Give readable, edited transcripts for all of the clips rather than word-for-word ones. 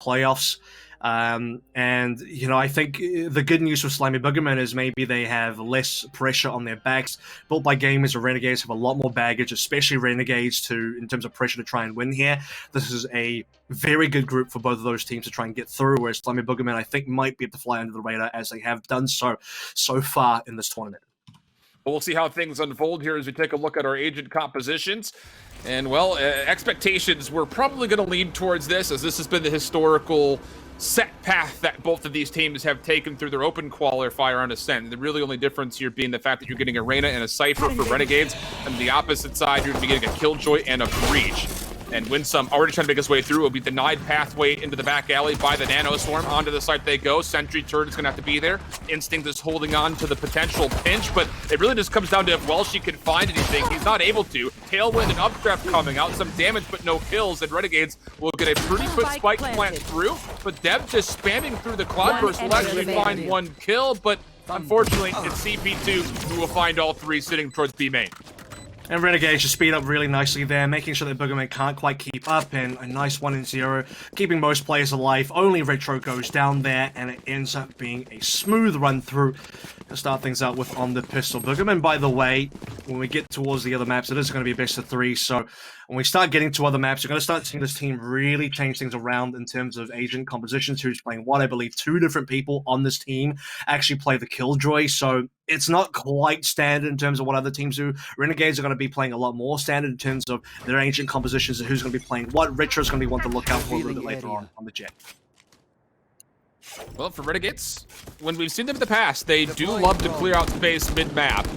playoffs. And, you know, I think the good news for Slimy Boogermen is maybe they have less pressure on their backs. Built by gamers or Renegades have a lot more baggage, especially Renegades, in terms of pressure to try and win here. This is a very good group for both of those teams to try and get through, whereas Slimy Boogermen, I think, might be able to fly under the radar as they have done so far in this tournament. We'll see how things unfold here as we take a look at our agent compositions. And, well, expectations, we're probably going to lean towards this, as this has been the historical set path that both of these teams have taken through their open qualifier on Ascent. The really only difference here being the fact that you're getting a Reyna and a Cypher for Renegades, and the opposite side, you're going to be getting a Killjoy and a Breach. And Winsum already trying to make his way through. Will be denied pathway into the back alley by the Nano Swarm. Onto the site they go. Sentry turret is going to have to be there. Instinct is holding on to the potential pinch, but it really just comes down to if Welshy can find anything. He's not able to. Tailwind and updraft coming out. Some damage, but no kills. And Renegades will get a pretty quick spike plant through. But Dev just spamming through the Cloud Burst will actually find one kill, but unfortunately, it's CP2 who will find all three sitting towards B main. And Renegades just speed up really nicely there, making sure that Boogermen can't quite keep up, and a nice 1-0, keeping most players alive. Only RetrQ goes down there, and it ends up being a smooth run through to start things out with on the pistol. Boogermen, by the way, when we get towards the other maps, it is going to be a best of 3, so when we start getting to other maps, you're going to start seeing this team really change things around in terms of agent compositions. Who's playing what? I believe 2 different people on this team actually play the Killjoy, so it's not quite standard in terms of what other teams do. Renegades are going to be playing a lot more standard in terms of their agent compositions and who's going to be playing what. Retro's going to be one to look out for a little bit later on the Jett. Well, for Renegades, when we've seen them in the past, they do love to clear out space mid-map.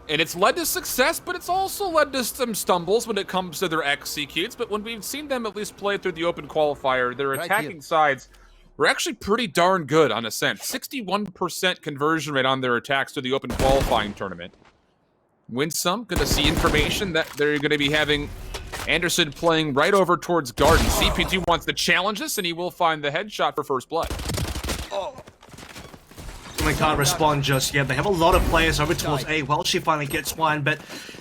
And it's led to success, but it's also led to some stumbles when it comes to their executes. But when we've seen them at least play through the open qualifier, their attacking sides were actually pretty darn good on Ascent. 61% conversion rate on their attacks through the open qualifying tournament. Winsum, going to see information that they're going to be having Andersin playing right over towards Garden. CP2 wants to challenge this, and he will find the headshot for first blood. They can't respond just yet. They have a lot of players over towards A. Welshy finally gets one, but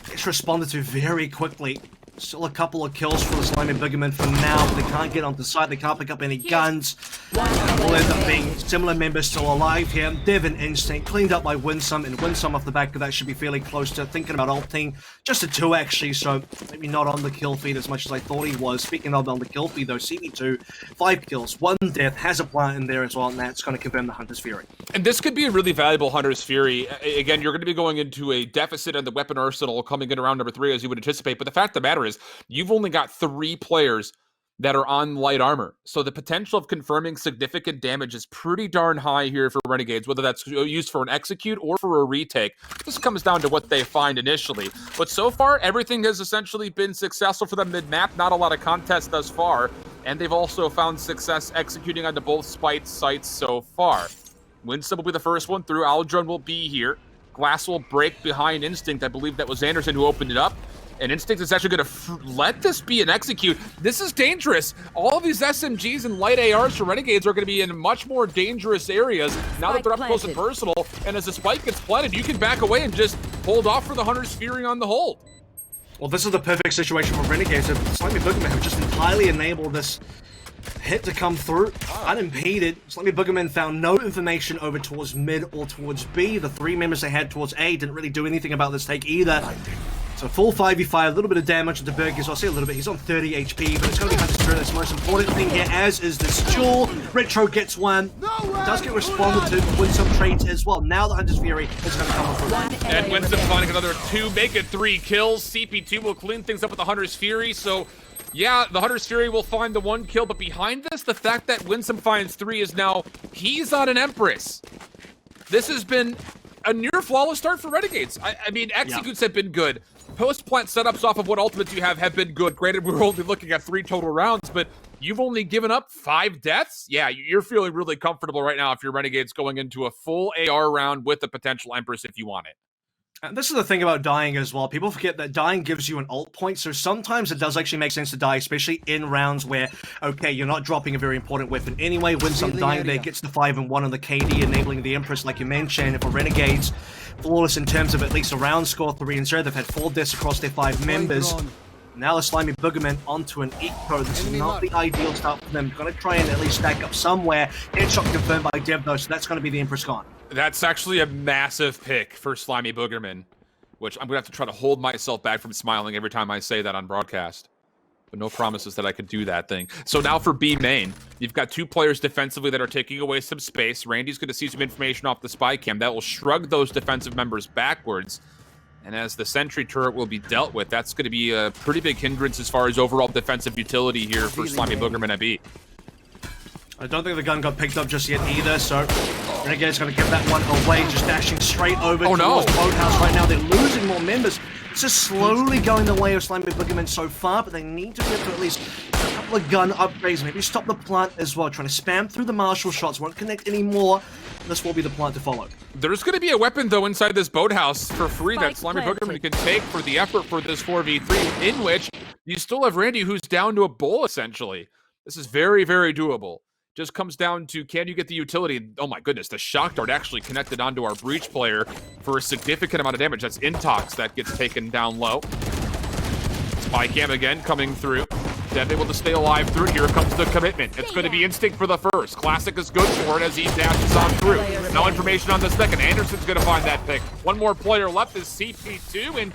it's responded to very quickly. Still a couple of kills for the Slimy Boogermen for now, but they can't get onto site. They can't pick up any guns. Will end up being similar members still alive here. Dev and Instinct cleaned up by Winsum, and Winsum off the back of that should be fairly close to thinking about ulting. Just a 2 actually, so maybe not on the kill feed as much as I thought he was. Speaking of on the kill feed though, CP2, 5 kills, 1 death, has a plant in there as well, and that's going to confirm the Hunter's Fury. And this could be a really valuable Hunter's Fury. Again, you're going to be going into a deficit in the weapon arsenal coming in around number 3 as you would anticipate, but the fact of the matter is, you've only got 3 players that are on light armor. So the potential of confirming significant damage is pretty darn high here for Renegades, whether that's used for an execute or for a retake. This comes down to what they find initially. But so far, everything has essentially been successful for them mid-map. Not a lot of contests thus far. And they've also found success executing onto both sites so far. Winsum will be the first one through. Aldrone will be here. Glass will break behind Instinct. I believe that was Andersin who opened it up. And Instinct is actually going to let this be an execute. This is dangerous. All of these SMGs and light ARs for Renegades are going to be in much more dangerous areas now that they're up close and personal. And as the spike gets planted, you can back away and just hold off for the Hunter's Fury on the hold. Well, this is the perfect situation for Renegades. The Slimy Boogermen have just entirely enabled this hit to come through unimpeded. Slimy Boogermen found no information over towards mid or towards B. The 3 members they had towards A didn't really do anything about this take either. So full 5v5, a little bit of damage to Berghy, so I'll say a little bit. He's on 30 HP, but it's going to be Hunter's Fury. That's the most important thing here, as is this duel. Retro gets one. Does get responded to, win some trades as well. Now the Hunter's Fury is going to come through. And Winsum finding another 2, make it 3 kills. CP2 will clean things up with the Hunter's Fury, so yeah, the Hunter's Fury will find the 1 kill, but behind this, the fact that Winsum finds 3 is now, he's on an Empress. This has been a near flawless start for Renegades. I mean, executes have been good. Post-plant setups off of what ultimates you have been good. Granted, we're only looking at 3 total rounds, but you've only given up 5 deaths? Yeah, you're feeling really comfortable right now if you're Renegades going into a full AR round with a potential Empress if you want it. And this is the thing about dying as well. People forget that dying gives you an ult point, so sometimes it does actually make sense to die, especially in rounds where, okay, you're not dropping a very important weapon anyway. Winsum dying there gets the 5 and 1 on the KD, enabling the Empress, like you mentioned. For Renegades, flawless in terms of at least a round score, 3-0. They've had 4 deaths across their 5 members. Now the Slimy Boogermen onto an eco. This is not the ideal start for them. Gonna try and at least stack up somewhere. Headshot confirmed by Dev though, so that's gonna be the Empress gone. That's actually a massive pick for Slimy Boogermen, which I'm gonna have to try to hold myself back from smiling every time I say that on broadcast. But no promises that I could do that thing. So now for B main, you've got two players defensively that are taking away some space. Randy's going to see some information off the spy cam that will shrug those defensive members backwards. And as the sentry turret will be dealt with, that's going to be a pretty big hindrance as far as overall defensive utility here for Slimy Boogermen at B. I don't think the gun got picked up just yet either, so Renegade's going to give that one away, just dashing straight over towards the boathouse right now. They're losing more members. It's just slowly going the way of Slimy Boogermen so far, but they need to get to at least a couple of gun upgrades, maybe stop the plant as well. Trying to spam through the marshal shots, won't connect anymore. This will be the plant to follow. There's going to be a weapon, though, inside this boathouse for free that Slimy Boogermen can take for the effort for this 4v3, in which you still have Randy, who's down to a bull, essentially. This is very, very doable. Just comes down to, can you get the utility? Oh my goodness, the shock dart actually connected onto our breach player for a significant amount of damage. That's intox that gets taken down low. Spy cam again coming through. Dev able to stay alive through. Here comes the commitment. It's going to be instinct for the first. Classic is good for it as he dashes on through. No information on the second. Andersin's going to find that pick. One more player left is CP2, and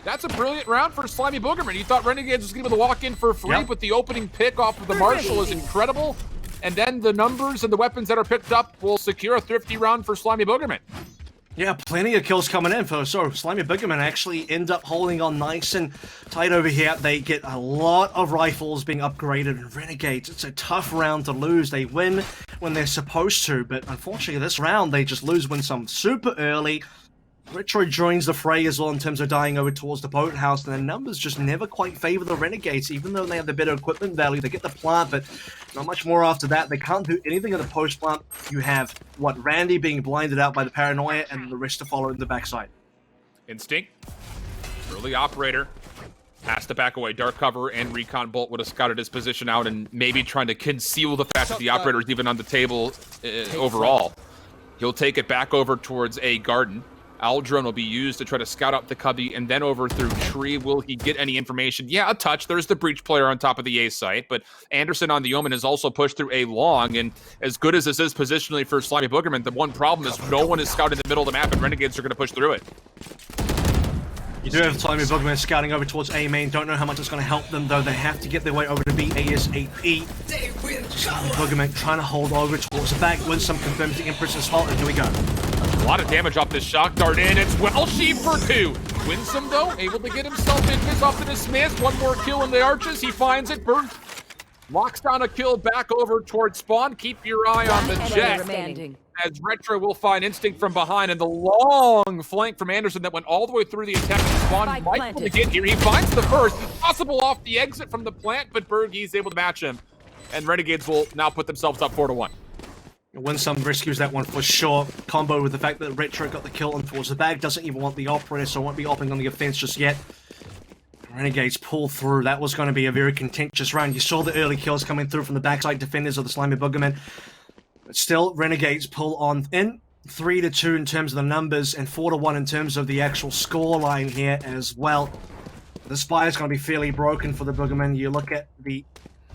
that's a brilliant round for Slimy Boogermen. You thought Renegades was going to be able to walk in for free, but the opening pick off of the Marshal is incredible. And then the numbers and the weapons that are picked up will secure a thrifty round for Slimy Boogermen. Yeah, plenty of kills coming in for Slimy Boogermen actually end up holding on nice and tight over here. They get a lot of rifles being upgraded, and Renegades, it's a tough round to lose. They win when they're supposed to, but unfortunately this round they just lose Winsum super early. Retro joins the fray as well in terms of dying over towards the boathouse, and the numbers just never quite favor the Renegades, even though they have the better equipment value. They get the plant, but not much more after that. They can't do anything in the post plant. You have, Randy being blinded out by the paranoia, and the rest to follow in the backside. Instinct, early operator, has to back away. Dark cover and recon bolt would have scouted his position out and maybe trying to conceal the fact that the operator is even on the table overall. He'll take it back over towards A garden. Owl drone will be used to try to scout out the cubby and then over through tree. Will he get any information? Yeah, a touch. There's the breach player on top of the A site, but Andersin on the Omen has also pushed through A long, and as good as this is positionally for Slimy Boogermen, the one problem is no one is scouting the middle of the map, and Renegades are going to push through it. You do have Slimy Boogermen scouting over towards A main. Don't know how much it's going to help them, though. They have to get their way over to B ASAP. Slimy Boogermen trying to hold over towards the back. Winsum confirms the Empress as well, and here we go. A lot of damage off this shock dart in. It's Welshy for 2. Winsum, though, able to get himself in this off the dismiss. One more kill in the arches. He finds it. Berghy locks down a kill back over towards spawn. Keep your eye on the Jett, as Retro will find instinct from behind, and the long flank from Andersin that went all the way through the attack of spawn. Might to get here. He finds the first. Possible off the exit from the plant, but Berghy's able to match him. And Renegades will now put themselves up 4-1. Winsum rescues that one for sure. Combo with the fact that Retro got the kill on towards the bag. Doesn't even want the operator, so won't be opening on the offense just yet. Renegades pull through. That was going to be a very contentious round. You saw the early kills coming through from the backside defenders of the Slimy Boogermen. But still, Renegades pull on in 3-2 in terms of the numbers, and 4-1 in terms of the actual score line here as well. The spy is going to be fairly broken for the Boogermen. You look at the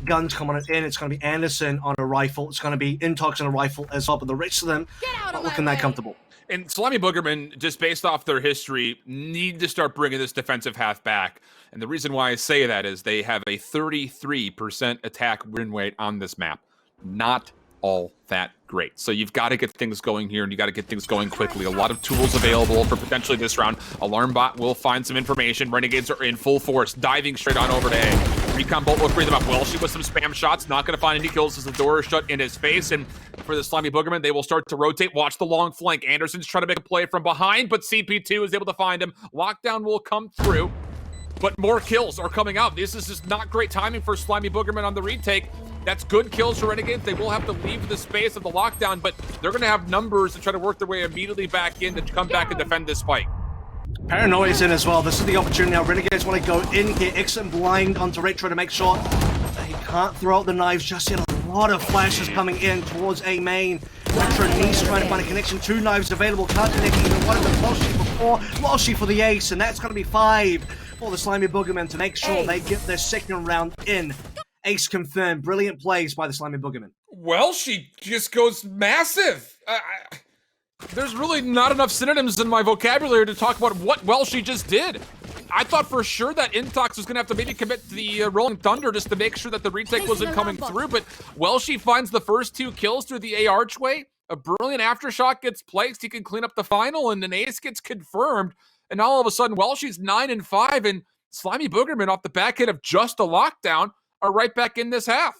guns coming in, it's going to be Andersin on a rifle, it's going to be Intox on a rifle as well, but the rest of them not looking that comfortable. And Slimy Boogermen, just based off their history, need to start bringing this defensive half back. And the reason why I say that is they have a 33% attack win rate on this map. Not all that great. So you've got to get things going here, and you got to get things going quickly. A lot of tools available for potentially this round. Alarm bot will find some information. Renegades are in full force, diving straight on over to A. Recon bolt will free them up. Welshy with some spam shots, not going to find any kills as the door is shut in his face. And for the Slimy Boogermen, they will start to rotate. Watch the long flank. Andersin's trying to make a play from behind, but CP2 is able to find him. Lockdown will come through, but more kills are coming out. This is just not great timing for Slimy Boogermen on the retake. That's good kills for Renegades. They will have to leave the space of the lockdown, but they're going to have numbers to try to work their way immediately back in to come back and defend this fight. Paranoia's in as well. This is the opportunity now. Renegades want to go in here, exit blind onto Retro to make sure he can't throw out the knives just yet. A lot of flashes coming in towards A main. Retro needs to try to find a connection. 2 knives available. Can't connect even one of them. Welshy before. Welshy for the ace, and that's going to be 5 for the Slimy Boogermen to make sure they get their second round in. Ace confirmed. Brilliant plays by the Slimy Boogermen. Welshy just goes massive. There's really not enough synonyms in my vocabulary to talk about what Welshy just did. I thought for sure that intox was going to have to maybe commit to the Rolling Thunder just to make sure that the retake wasn't coming through, but Welshy finds the first 2 kills through the A archway. A brilliant aftershock gets placed. He can clean up the final, and an ace gets confirmed. And now all of a sudden, Welshy's 9-5, and Slimy Boogermen off the back end of just a lockdown are right back in this half.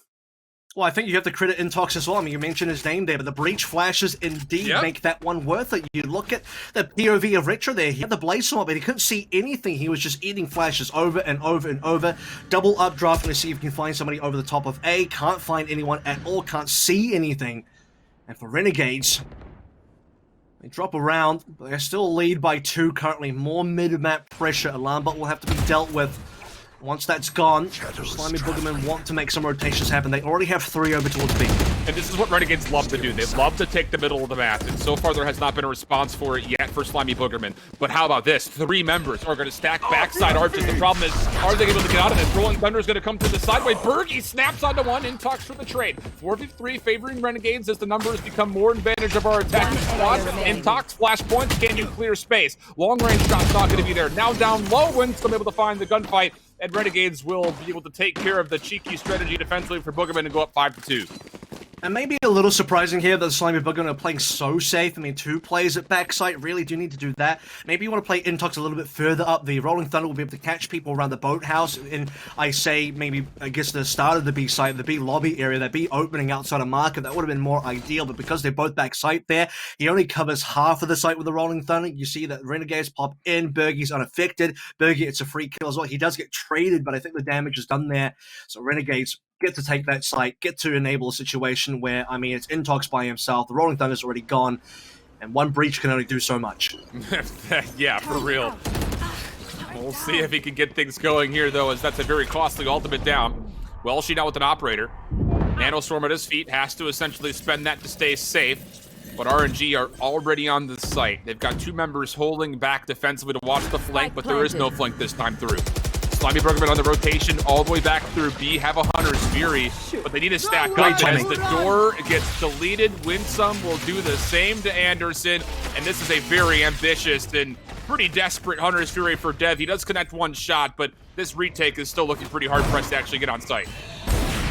Well, I think you have to credit intox as well. I mean, you mentioned his name there, but the breach flashes indeed make that one worth it. You look at the POV of Retro there. He had the blaze sword, but he couldn't see anything. He was just eating flashes over and over and over. Double updraft to see if you can find somebody over the top of A. Can't find anyone at all. Can't see anything. And for Renegades, they drop around. They're still lead by 2 currently. More mid-map pressure. Alarm bot will have to be dealt with. Once that's gone, Slimy Boogermen want to make some rotations happen. They already have 3 over towards B. And this is what Renegades love to do. They love to take the middle of the map. And so far, there has not been a response for it yet for Slimy Boogermen. But how about this? 3 members are going to stack backside arches. The problem is, are they able to get out of this? Rolling Thunder is going to come to the sideway. Berghy snaps onto one. Intox for the trade. 4v3 favoring Renegades as the numbers become more advantage of our attacking squad. Intox, flash points. Can you clear space? Long range shot's not going to be there. Now down low. Winsum able to find the gunfight. And Renegades will be able to take care of the cheeky strategy defensively for Boogermen and go up 5-2. And maybe a little surprising here that the Slimy Boogermen are playing so safe. I mean, 2 players at backside really do need to do that. Maybe you want to play intox a little bit further up. The Rolling Thunder will be able to catch people around the boathouse. And I say maybe, I guess, the start of the B side, the B lobby area, that B opening outside of market, that would have been more ideal. But because they're both backside there, he only covers half of the site with the Rolling Thunder. You see that Renegades pop in. Berghy's unaffected. Berghy, it's a free kill as well. He does get traded, but I think the damage is done there. So Renegades get to take that site, get to enable a situation where, I mean, it's intox by himself, the Rolling Thunder's already gone, and one breach can only do so much. Yeah, for real. We'll see if he can get things going here, though, as that's a very costly ultimate down. Welshy now with an operator. Nanostorm at his feet, has to essentially spend that to stay safe. But RNG are already on the site. They've got 2 members holding back defensively to watch the flank, but there is no flank this time through. Slimy Boogermen on the rotation all the way back through B, have a Hunter's Fury, but they need to stack up. As the door gets deleted, Winsum will do the same to Andersin, and this is a very ambitious and pretty desperate Hunter's Fury for Dev. He does connect 1 shot, but this retake is still looking pretty hard-pressed to actually get on site.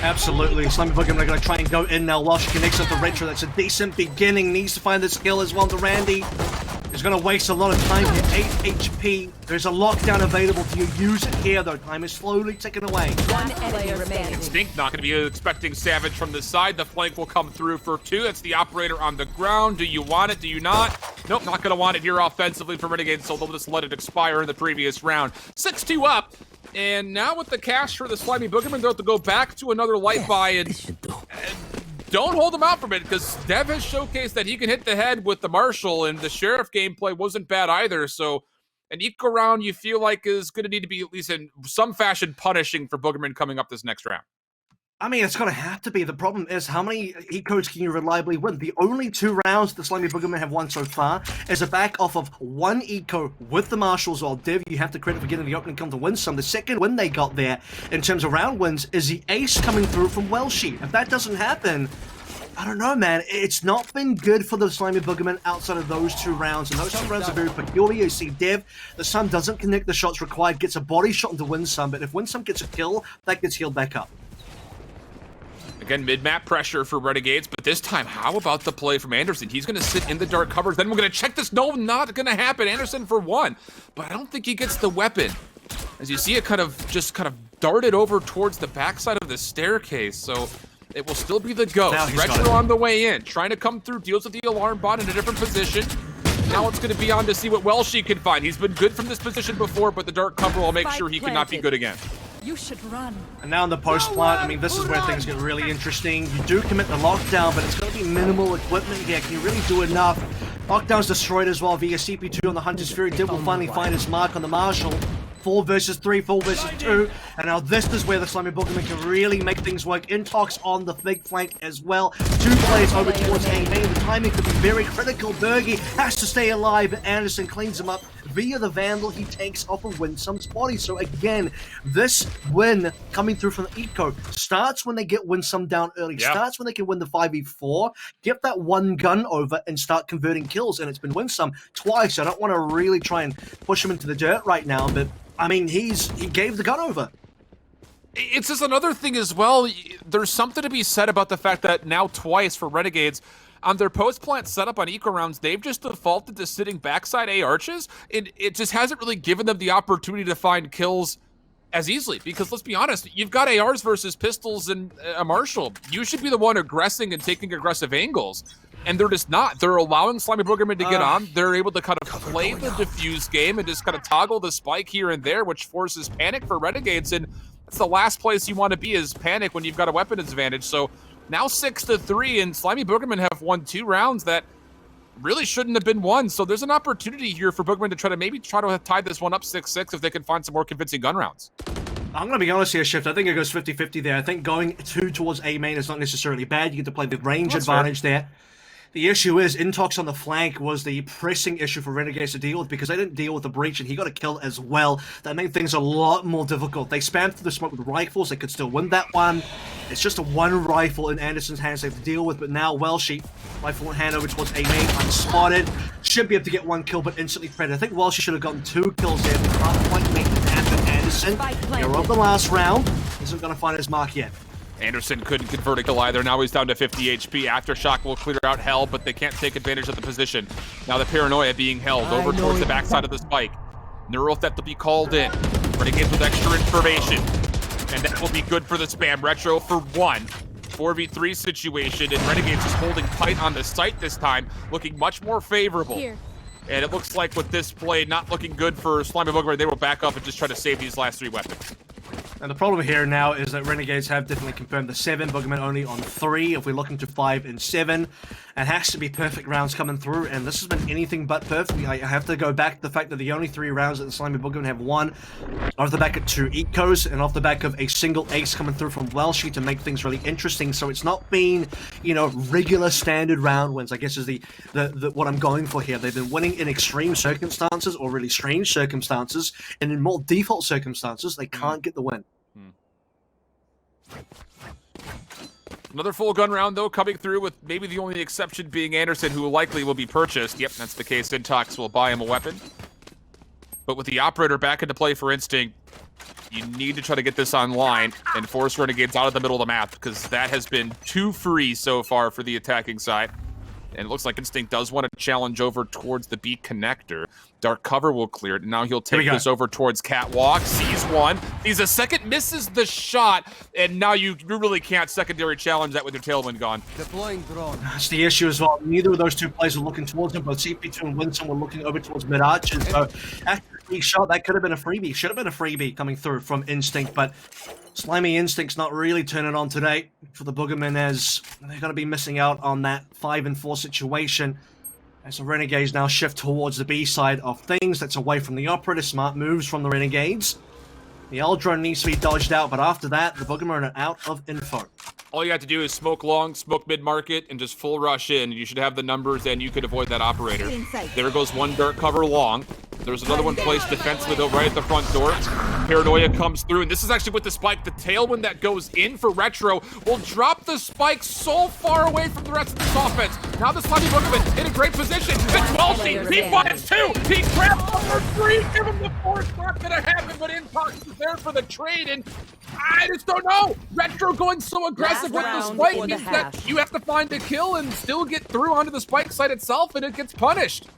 Absolutely. Slimy Boogermen are going to try and go in now. Welshy connects up the Retro. That's a decent beginning. Needs to find the skill as well to Randy. He's going to waste a lot of time here. 8 HP. There's a lockdown available to you. Use it here, though. Time is slowly ticking away. 1 enemy remaining. Instinct not going to be expecting Savage from the side. The flank will come through for 2. That's the operator on the ground. Do you want it? Do you not? Nope, not going to want it here offensively for Renegades, so they'll just let it expire in the previous round. 6-2 up. And now with the cash for the Slimy Boogermen, they'll have to go back to another light buy and don't hold him out from it, because Dev has showcased that he can hit the head with the Marshall, and the Sheriff gameplay wasn't bad either. So an eco round you feel like is going to need to be at least in some fashion punishing for Boogermen coming up this next round. I mean, it's going to have to be. The problem is, how many ecos can you reliably win? The only 2 rounds the Slimy Boogermen have won so far is a back off of 1 eco with the Marshals. While Div, you have to credit for getting the opening come to win some. The second win they got there, in terms of round wins, is the ace coming through from Welshy. If that doesn't happen, I don't know, man. It's not been good for the Slimy Boogermen outside of those 2 rounds. And those 2 rounds are very peculiar. You see Div, the Sun doesn't connect the shots required, gets a body shot into Winsum, but if Winsum gets a kill, that gets healed back up. Again, mid-map pressure for Renegades, but this time, how about the play from Andersin? He's going to sit in the dark covers. Then we're going to check this. No, not going to happen. Andersin for 1, but I don't think he gets the weapon. As you see it kind of darted over towards the backside of the staircase, so it will still be the ghost. Retro on the way in, trying to come through, deals with the alarm bot in a different position. Now it's going to be on to see what Welshy can find. He's been good from this position before, but the dark cover will make sure he cannot be good again. You should run. And now in the post plant, I mean, this is where things get really interesting. You do commit the lockdown, but it's going to be minimal equipment here. Can you really do enough? Lockdown's destroyed as well via CP2 on the Hunter's Fury. Div will finally find his mark on the Marshall. 4 versus 3, 4 versus 2. And now this is where the Slimy Boogermen can really make things work. Intox on the big flank as well. 2 players over towards A main. The timing could be very critical. Berghy has to stay alive, but Andersin cleans him up via the Vandal he takes off of Winsum's body. So again, this win coming through from the Eco starts when they get Winsum down early, starts when they can win the 5v4, get that one gun over and start converting kills. And it's been Winsum twice. I don't want to really try and push him into the dirt right now, but I mean, he gave the gun over. It's just another thing as well. There's something to be said about the fact that now twice for Renegades, on their post-plant setup on eco rounds, they've just defaulted to sitting backside A arches, and it just hasn't really given them the opportunity to find kills as easily. Because let's be honest, you've got ARs versus pistols and a Marshall. You should be the one aggressing and taking aggressive angles. And they're just not. They're allowing Slimy Boogermen to get on. They're able to kind of play the diffuse game and just kind of toggle the spike here and there, which forces panic for Renegades. And that's the last place you want to be, is panic when you've got a weapon advantage. So now 6-3, and Slimy Boogermen have won 2 rounds that really shouldn't have been won. So there's an opportunity here for Boogermen to try to tie this one up 6-6 if they can find some more convincing gun rounds. I'm going to be honest here, Shift. I think it goes 50-50 there. I think going 2 towards A main is not necessarily bad. You get to play the range advantage there. The issue is, intox on the flank was the pressing issue for Renegades to deal with, because they didn't deal with the breach, and he got a kill as well. That made things a lot more difficult. They spammed through the smoke with rifles. They could still win that one. It's just a one rifle in Andersin's hands they have to deal with, but now Welshy, rifle in hand over towards A main, unspotted. Should be able to get 1 kill, but instantly credited. I think Welshy should have gotten 2 kills there, but can't quite make it happen. Andersin, hero of the last round, isn't going to find his mark yet. Andersin couldn't convert a kill either. Now he's down to 50 HP. Aftershock will clear out Hell, but they can't take advantage of the position. Now the Paranoia being held over towards the backside of the spike. Neural Theft will be called in. Renegades with extra information. And that will be good for the spam. Retro for 1. 4v3 situation, and Renegades is holding tight on the site this time, looking much more favorable. Here. And it looks like with this play not looking good for Slimy Boogermen, they will back up and just try to save these last 3 weapons. And the problem here now is that Renegades have definitely confirmed the 7, Boogermen only on 3. If we're looking to 5 and 7, it has to be perfect rounds coming through, and this has been anything but perfect. I have to go back to the fact that the only 3 rounds that the Slimy Boogermen have won off the back of 2 ecos and off the back of a single ace coming through from Welshy to make things really interesting. So it's not been, you know, regular standard round wins, I guess is the what I'm going for here. They've been winning in extreme circumstances or really strange circumstances, and in more default circumstances, they can't get the win. Another full gun round, though, coming through, with maybe the only exception being Andersin, who likely will be purchased. Yep, that's the case. Intox will buy him a weapon. But with the operator back into play for Instinct, you need to try to get this online and force Renegades out of the middle of the map, because that has been too free so far for the attacking side. And it looks like Instinct does want to challenge over towards the B connector. Dark cover will clear it. Now he'll take this over towards Catwalk. Sees one. He's a second, misses the shot. And now you really can't secondary challenge that with your tailwind gone. Deploying drone. That's the issue as well. Neither of those 2 players were looking towards him, but CP2 and Winsum were looking over towards mid-arches. So after the shot, that could have been a freebie. Should have been a freebie coming through from Instinct, but Slimy Instinct's not really turning on today for the Boogermen, as they're going to be missing out on that 5 and 4 situation. As the Renegades now shift towards the B side of things, that's away from the operator. Smart moves from the Renegades. The L drone needs to be dodged out, but after that, the Boogermen are out of info. All you have to do is smoke long, smoke mid-market, and just full rush in. You should have the numbers, and you could avoid that operator. There goes one dark cover long. There's another one placed defensively, though, right at the front door. Paranoia comes through, and this is actually with the spike. The tailwind that goes in for Retro will drop the spike so far away from the rest of this offense. Now the Slimy Boogermen in a great position. It's Welshy. He finds 2. He grabs number 3. Give him the 4th. Not gonna happen, but Intox is there for the trade, and I just don't know. Retro going so aggressive with the spike means that you have to find a kill and still get through onto the spike site itself, and it gets punished.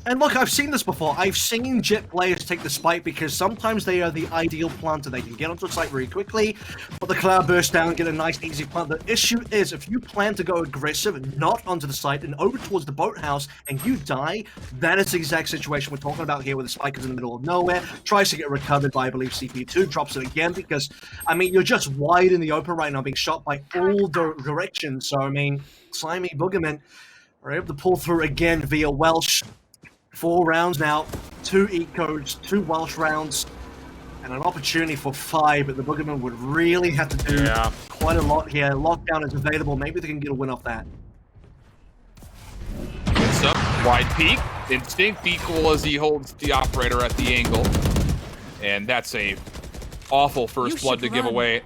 And look, I've seen this before. I've seen Jett players take the spike because sometimes they are the ideal planter. They can get onto the site very quickly, put the cloud burst down, and get a nice, easy plant. The issue is, if you plan to go aggressive and not onto the site and over towards the boathouse and you die, that is the exact situation we're talking about here, where the spike is in the middle of nowhere, tries to get recovered by, I believe, CP2, drops it again because, I mean, you're just wide in the open right now, being shot by all directions. So, I mean, Slimy Boogermen are able to pull through again via Welsh. 4 rounds now, 2 ecos, 2 Welsh rounds, and an opportunity for 5, but the Boogermen would really have to do quite a lot here. Lockdown is available. Maybe they can get a win off that. So, wide peak. Instinct equal as he holds the operator at the angle. And that's a awful first blood to give away.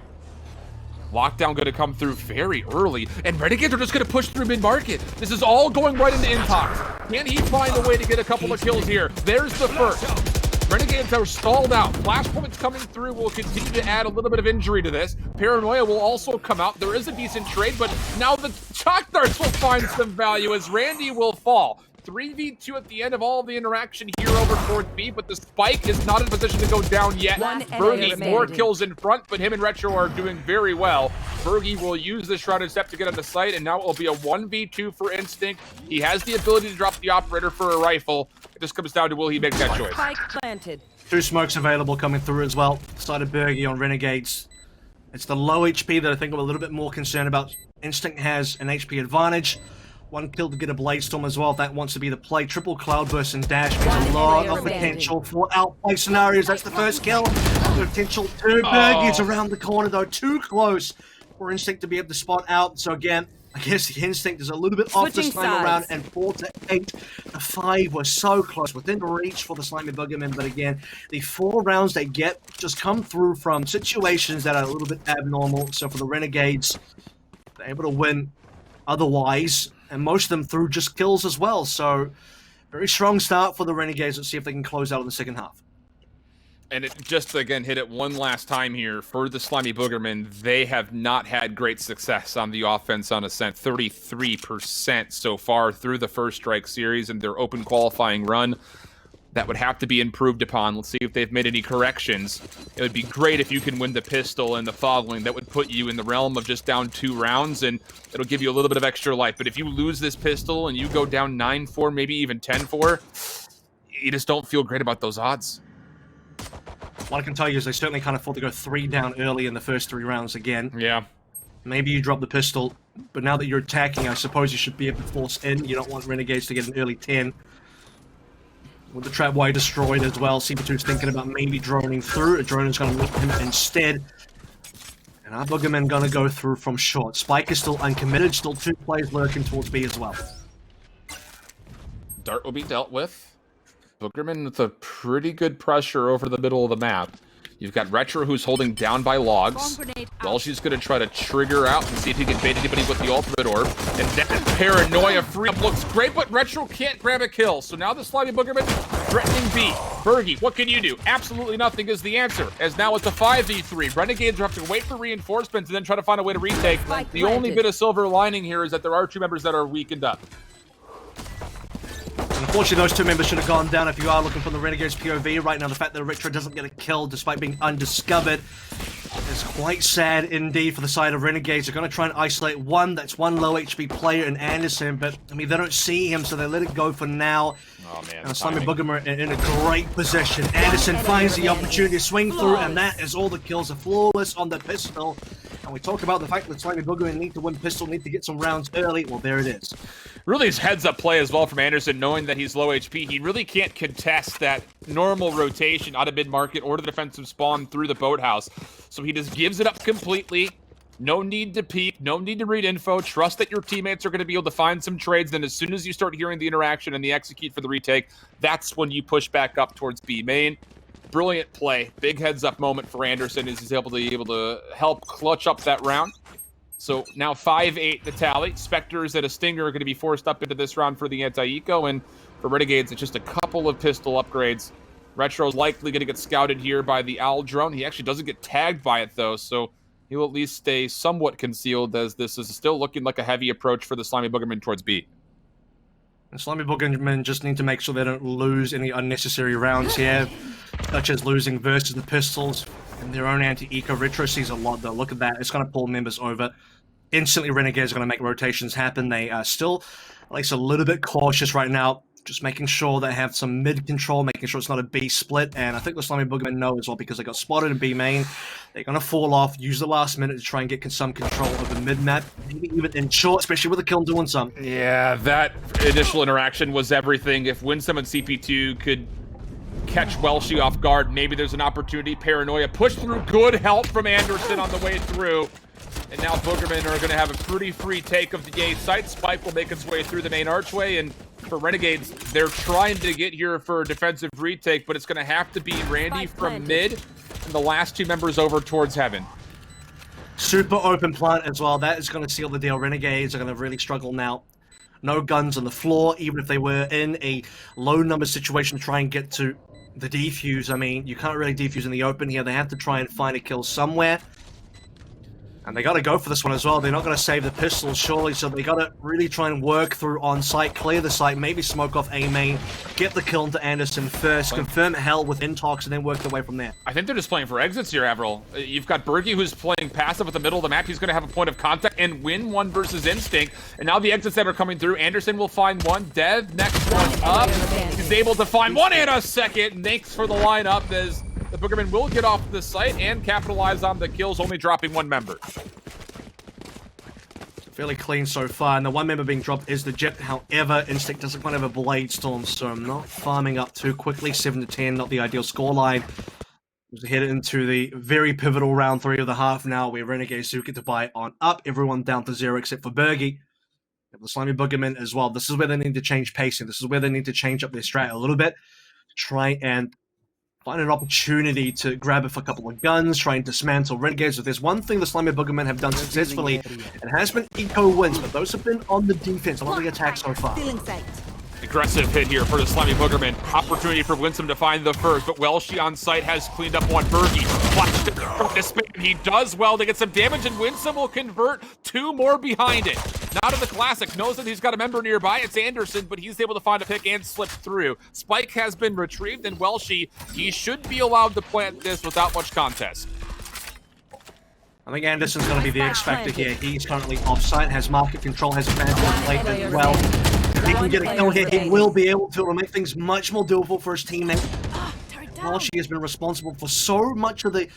Lockdown going to come through very early, and Renegades are just going to push through mid-market. This is all going right into intox. Can he find a way to get a couple of kills here? There's the first. Renegades are stalled out. Flashpoints coming through will continue to add a little bit of injury to this. Paranoia will also come out. There is a decent trade, but now the Chalk Darts will find some value as Randy will fall. 3v2 at the end of all the interaction here over towards B, but the spike is not in position to go down yet. Berghy, more kills in front, but him and Retro are doing very well. Berghy will use the Shrouded Step to get on the site, and now it will be a 1v2 for Instinct. He has the ability to drop the operator for a rifle. It just comes down to will he make that choice. Spike planted. 2 smokes available coming through as well. Side of Berghy on Renegades. It's the low HP that I think I'm a little bit more concerned about. Instinct has an HP advantage. 1 kill to get a Blade Storm as well if that wants to be the play. Triple Cloudburst and Dash means a lot of potential for outplay scenarios. That's the first kill. Potential 2. Berghy's around the corner though. Too close for Instinct to be able to spot out. So again, I guess the Instinct is a little bit off this time around, and 4 to 8. The 5 was so close, within reach for the Slimy Boogermen, but again, the 4 rounds they get just come through from situations that are a little bit abnormal. So for the Renegades, they're able to win otherwise, and most of them through just kills as well. So very strong start for the Renegades. Let's see if they can close out in the second half. And it just, again, hit it one last time here for the Slimy Boogermen. They have not had great success on the offense on Ascent. 33% so far through the first strike series and their open qualifying run. That would have to be improved upon. Let's see if they've made any corrections. It would be great if you can win the pistol and the following. That would put you in the realm of just down 2 rounds, and it'll give you a little bit of extra life. But if you lose this pistol and you go down 9-4, maybe even 10-4, you just don't feel great about those odds. What I can tell you is they certainly can't afford to go 3 down early in the first 3 rounds again. Yeah. Maybe you drop the pistol, but now that you're attacking, I suppose you should be able to force in. You don't want Renegades to get an early 10. With the trapwire destroyed as well, CP2's thinking about maybe droning through. A drone is going to meet him instead. And our Boogermen going to go through from short. Spike is still uncommitted, still 2 players lurking towards B as well. Dart will be dealt with. Boogerman with a pretty good pressure over the middle of the map. You've got Retro who's holding down by logs. Welshy's going to try to trigger out and see if he can bait anybody with the ultimate orb. And that Paranoia free up looks great, but Retro can't grab a kill. So now the Slimy Boogerman threatening B. Berghy, what can you do? Absolutely nothing is the answer, as now it's a 5v3. Renegades will have to wait for reinforcements and then try to find a way to retake. The only bit of silver lining here is that there are 2 members that are weakened up. Unfortunately, those 2 members should have gone down if you are looking from the Renegades POV. Right now, the fact that Retro doesn't get a kill despite being undiscovered is quite sad indeed for the side of Renegades. They're going to try and isolate one. That's 1 low HP player in Andersin, but I mean, they don't see him, so they let it go for now. Oh, man. And Slimy Boogermen are in a great position. Andersin finds the opportunity to swing through, and that is all the kills. Are flawless on the pistol. And we talk about the fact that Slimy Boogermen need to win pistol, need to get some rounds early. Well, there it is. Really his heads-up play as well from Andersin, knowing that he's low HP. He really can't contest that normal rotation out of mid-market or the defensive spawn through the boathouse. So he just gives it up completely. No need to peek, no need to read info. Trust that your teammates are going to be able to find some trades. Then as soon as you start hearing the interaction and the execute for the retake, that's when you push back up towards B main. Brilliant play. Big heads-up moment for Andersin as he's able to help clutch up that round. So now 5-8 the tally. Spectres and a Stinger are going to be forced up into this round for the anti-eco, and for Renegades, it's just a couple of pistol upgrades. Retro's likely going to get scouted here by the Owl drone. He actually doesn't get tagged by it, though, so he will at least stay somewhat concealed, as this is still looking like a heavy approach for the Slimy Boogermen towards B. The Slimy Boogermen just need to make sure they don't lose any unnecessary rounds here, such as losing versus the pistols and their own anti-eco. Retro sees a lot, though. Look at that. It's going to pull members over. Instantly, Renegades are going to make rotations happen. They are still at least a little bit cautious right now, just making sure they have some mid-control, making sure it's not a B split. And I think the Slimy Boogermen know as well, because they got spotted in B main. They're going to fall off, use the last minute to try and get some control over mid-map, maybe even in short, especially with the kill doing some. Yeah, that initial interaction was everything. If Winsum and CP2 could catch Welshy off guard, maybe there's an opportunity. Paranoia push through, good help from Andersin on the way through. And now Boogermen are going to have a pretty free take of the A site. Spike will make its way through the main archway, and for Renegades. They're trying to get here for a defensive retake, but it's going to have to be Randy from mid and the last two members over towards heaven. Super open plant as well. That is going to seal the deal. Renegades are going to really struggle now. No guns on the floor, even if they were in a low number situation to try and get to the defuse. I mean, you can't really defuse in the open here. They have to try and find a kill somewhere. And they got to go for this one as well. They're not going to save the pistols, surely, so they got to really try and work through on-site, clear the site, maybe smoke off A main, get the kill into Andersin first, confirm hell with intox, and then work their way from there. I think they're just playing for exits here, Avril. You've got Berghy, who's playing passive at the middle of the map. He's going to have a point of contact and win one versus Instinct. And now the exits that are coming through, Andersin will find one. Dev, next one up. He's able to find one and a second. Thanks for the lineup as the Boogermen will get off the site and capitalize on the kills, only dropping one member. Fairly clean so far, and the one member being dropped is the Jett. However, Instinct doesn't quite have a Blade Storm, so I'm not farming up too quickly. 7-10, not the ideal scoreline. We're headed into the very pivotal round 3 of the half now, where Renegades do get to buy on up. Everyone down to 0 except for Berghy. The Slimy Boogermen as well. This is where they need to change pacing. This is where they need to change up their strat a little bit. Try and find an opportunity to grab a couple of guns, try and dismantle Renegades. If there's one thing the Slimy Boogermen have done successfully, it has been eco wins, but those have been on the defense, not the attack so far. Aggressive hit here for the Slimy Boogermen. Opportunity for Winsum to find the first, but Welshy on site has cleaned up one. Berghy flashed it from this spin. He does well to get some damage, and Winsum will convert 2 more behind it. Not in the classic. Knows that he's got a member nearby. It's Andersin, but he's able to find a pick and slip through. Spike has been retrieved, and Welshy, he should be allowed to plant this without much contest. I think Anderson's going to be the X factor here. He's currently off-site, has market control, has advantage on plate as well. If he can get a kill here, he will be able to make things much more doable for his teammate. Welshy has been responsible for so much of the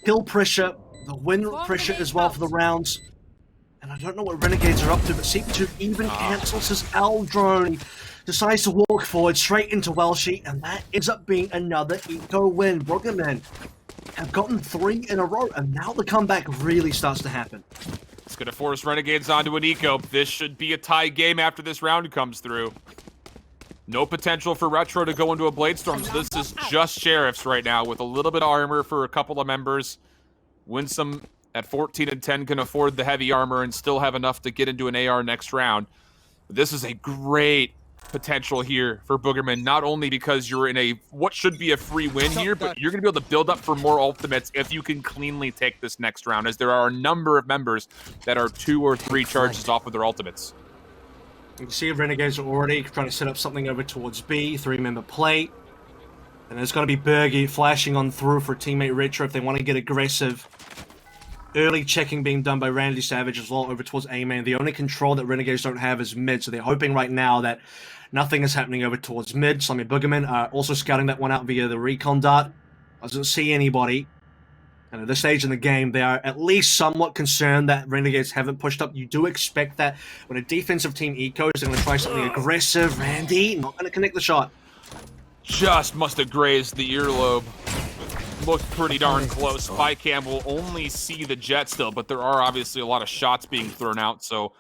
kill pressure, the win pressure as well for the rounds. And I don't know what Renegades are up to, but CP2 even cancels his L drone. He decides to walk forward straight into Welshy, and that ends up being another eco win. Boogermen have gotten 3 in a row, and now the comeback really starts to happen. It's going to force Renegades onto an eco. This should be a tie game after this round comes through. No potential for Retro to go into a Blade Storm, so this is just Sheriffs right now with a little bit of armor for a couple of members. Winsum at 14 and 10 can afford the heavy armor and still have enough to get into an AR next round. But this is a great potential here for Boogermen, not only because you're in a what should be a free win here, but you're going to be able to build up for more ultimates if you can cleanly take this next round, as there are a number of members that are 2 or 3 charges off of their ultimates. You can see Renegades are already trying to set up something over towards B, 3-member plate. And there's going to be Berghy flashing on through for teammate Retro if they want to get aggressive. Early checking being done by randyySavage as well over towards A main. The only control that Renegades don't have is mid, so they're hoping right now that nothing is happening over towards mid. Slimy Boogermen are also scouting that one out via the recon dart. Doesn't see anybody. And at this stage in the game, they are at least somewhat concerned that Renegades haven't pushed up. You do expect that when a defensive team ecos, they're going to try something aggressive. Randy, not going to connect the shot. Just must have grazed the earlobe. Looked pretty darn close. Spycam will only see the Jett still, but there are obviously a lot of shots being thrown out, so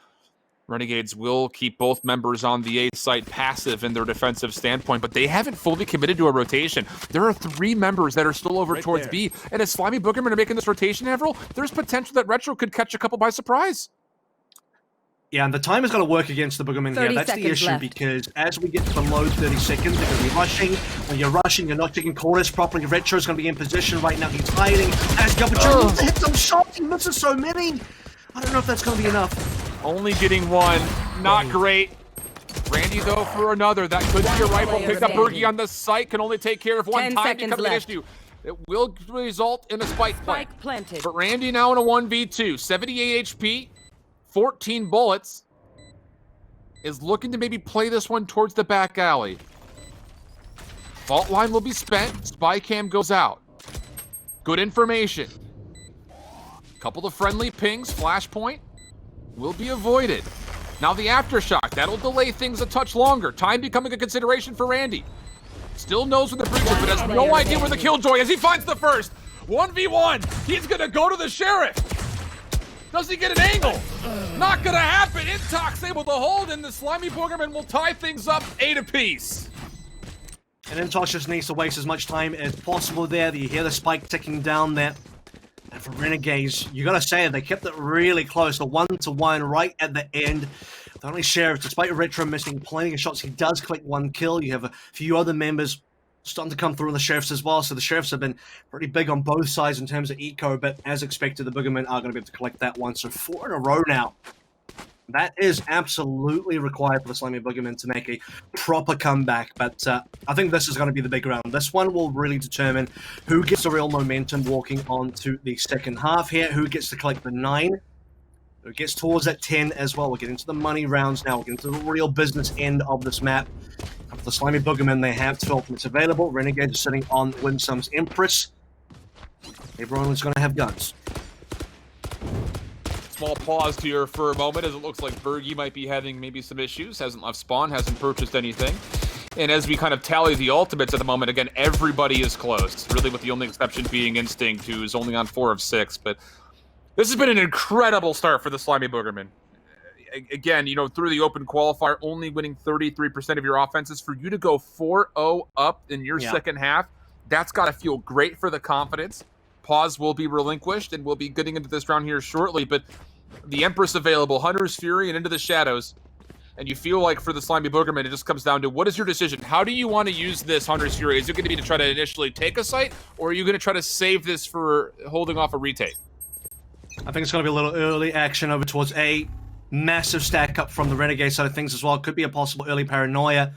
Renegades will keep both members on the A site passive in their defensive standpoint, but they haven't fully committed to a rotation. There are 3 members that are still over towards B, and as Slimy Boogermen are making this rotation, Avril, there's potential that Retro could catch a couple by surprise. Yeah, and the time is going to work against the Boogermen here. That's the issue, because as we get below 30 seconds, they're going to be rushing. When you're rushing, you're not taking corners properly. Retro's going to be in position right now. He's hiding. Has the opportunity to hit some shots. He misses so many. I don't know if that's going to be enough. Only getting 1. Not great. Randy, though, for another. That could be a rifle. Picked up Berghy on the site. Can only take care of 1 time. Becomes an issue. It will result in a spike plant. But Randy now in a 1v2. 78 HP. 14 bullets, is looking to maybe play this one towards the back alley. Fault line will be spent. Spycam goes out. Good information. Couple of friendly pings. Flashpoint will be avoided. Now the aftershock. That'll delay things a touch longer. Time becoming a consideration for Randy. Still knows where the breach is, but has no idea where the Killjoy is. He finds the first. 1v1. He's going to go to the Sheriff. Does he get an angle? Not gonna happen. Intox able to hold, and the Slimy Boogermen will tie things up 8 apiece. And intox just needs to waste as much time as possible there. You hear the spike ticking down there. And for Renegades, you gotta say it, they kept it really close, a 1-to-1 right at the end. The only Sheriff, despite Retro missing plenty of shots, he does collect 1 kill. You have a few other members starting to come through on the Sheriffs as well, so the Sheriffs have been pretty big on both sides in terms of eco, but as expected, the Boogermen are going to be able to collect that one. So 4 in a row now. That is absolutely required for the Slimy Boogermen to make a proper comeback, but I think this is going to be the big round. This one will really determine who gets the real momentum walking on to the second half here, who gets to collect the 9, who gets towards that 10 as well. We're getting to the money rounds now. We're getting to the real business end of this map. For the Slimy Boogermen, they have 2 ultimates available. Renegades are sitting on Winsum's Empress. Everyone is going to have guns. Small pause here for a moment as it looks like Berghy might be having maybe some issues. Hasn't left spawn, hasn't purchased anything. And as we kind of tally the ultimates at the moment, again, everybody is close. Really with the only exception being Instinct, who's only on 4 of 6. But this has been an incredible start for the Slimy Boogermen. Again, you know, through the open qualifier, only winning 33% of your offenses. For you to go 4-0 up in your second half, that's got to feel great for the confidence. Pause will be relinquished, and we'll be getting into this round here shortly, but the Empress available, Hunter's Fury, and Into the Shadows. And you feel like for the Slimy Boogermen, it just comes down to what is your decision? How do you want to use this Hunter's Fury? Is it going to be to try to initially take a site, or are you going to try to save this for holding off a retake? I think it's going to be a little early action over towards A. Massive stack up from the Renegade side of things as well. Could be a possible early paranoia.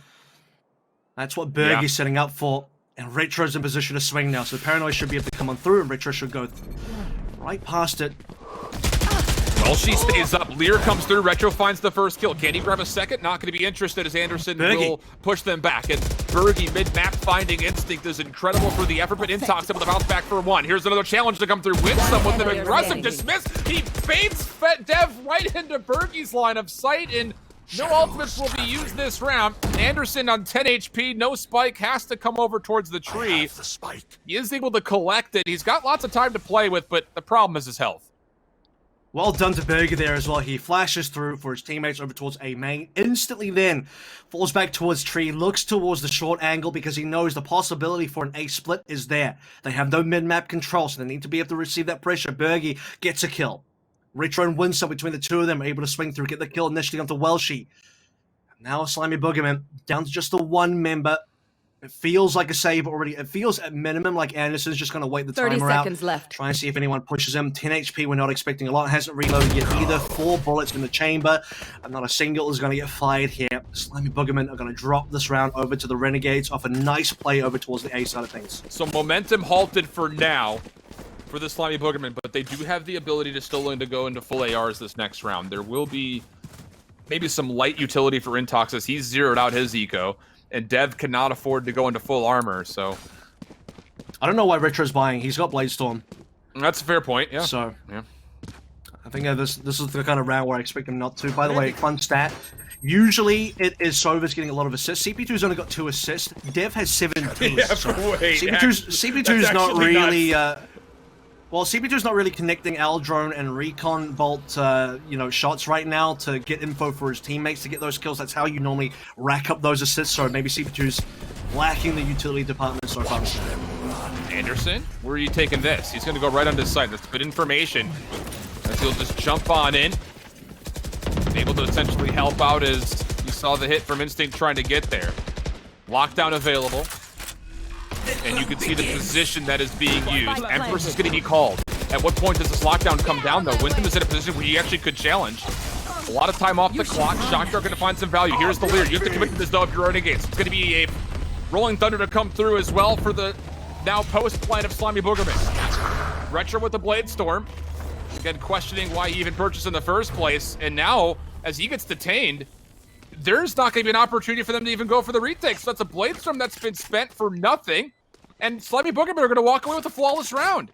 That's what Berghy's setting up for. And Retro's in position to swing now, so the paranoia should be able to come on through, and Retro should go right past it. Well, she stays up. Lear comes through. Retro finds the first kill. Can he grab a second? Not going to be interested as Andersin will push them back. And Berghy mid-map finding Instinct is incredible for the effort, but Intox able to bounce back for 1. Here's another challenge to come through. Winsum with an aggressive dismiss. He baits Dev right into Berghy's line of sight, and no ultimates will be used this round. Andersin on 10 HP, no spike, has to come over towards the tree. He is able to collect it. He's got lots of time to play with, but the problem is his health. Well done to Berghy there as well. He flashes through for his teammates over towards A main. Instantly then falls back towards tree, looks towards the short angle because he knows the possibility for an A split is there. They have no mid-map control, so they need to be able to receive that pressure. Berghy gets a kill. Retro and Winsum between the two of them are able to swing through, get the kill initially onto Welshy. Now Slimy Boogermen down to just the 1 member. It feels like a save already. It feels at minimum like Andersin's just going to wait the timer 30 seconds left. Try and see if anyone pushes him. 10 HP, we're not expecting a lot. Hasn't reloaded yet either. 4 bullets in the chamber. And not a single is going to get fired here. Slimy Boogermen are going to drop this round over to the Renegades off a nice play over towards the A side of things. So momentum halted for now for the Slimy Boogermen, but they do have the ability to still go into full ARs this next round. There will be maybe some light utility for Intox as he's zeroed out his eco, and Dev cannot afford to go into full armor, so... I don't know why Retro's buying. He's got Bladestorm. That's a fair point, yeah. So, yeah. I think this is the kind of round where I expect him not to. By the way, fun stat. Usually, it is Sova's getting a lot of assists. CP2's only got 2 assists. Dev has 17. Yeah, so wait, CP2's not really... well, CP2's not really connecting Aldrone and Recon Bolt, shots right now to get info for his teammates to get those kills. That's how you normally rack up those assists, so maybe CP2's lacking the utility department so far. Andersin, where are you taking this? He's going to go right on this side. That's good information. As he'll just jump on in. Able to essentially help out as you saw the hit from Instinct trying to get there. Lockdown available. And you can see the position that is being used. Empress is going to be called. At what point does this lockdown come down, though? Winsum is in a position where he actually could challenge. A lot of time off the clock. Shocker going to find some value. Here's the Lear. You have to commit to this, though, if you're Renegades. It's going to be a Rolling Thunder to come through as well for the now post-plan of Slimy Boogermen. Retro with the Blade Storm. Again, questioning why he even purchased in the first place. And now, as he gets detained, there's not going to be an opportunity for them to even go for the retake. So that's a Blade Storm that's been spent for nothing. And Slimy Boogermen are going to walk away with a flawless round.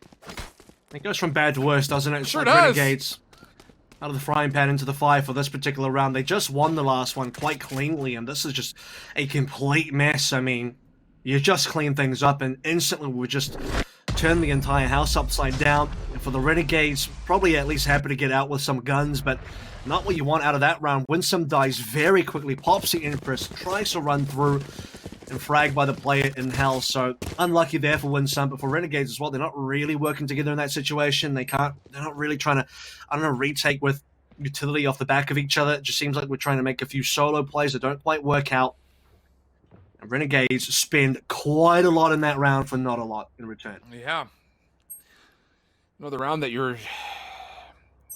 It goes from bad to worse, doesn't it? It's sure like does. Renegades out of the frying pan into the fire for this particular round. They just won the last one quite cleanly, and this is just a complete mess. I mean, you just clean things up, and instantly we just turn the entire house upside down. And for the Renegades, probably at least happy to get out with some guns, but not what you want out of that round. Winsum dies very quickly, pops the Empress, tries to run through, and fragged by the player in hell. So unlucky there for Winsum, but for Renegades as well, they're not really working together in that situation. They're not really trying to, I don't know, retake with utility off the back of each other. It just seems like we're trying to make a few solo plays that don't quite work out. And Renegades spend quite a lot in that round for not a lot in return. Yeah. Another round that you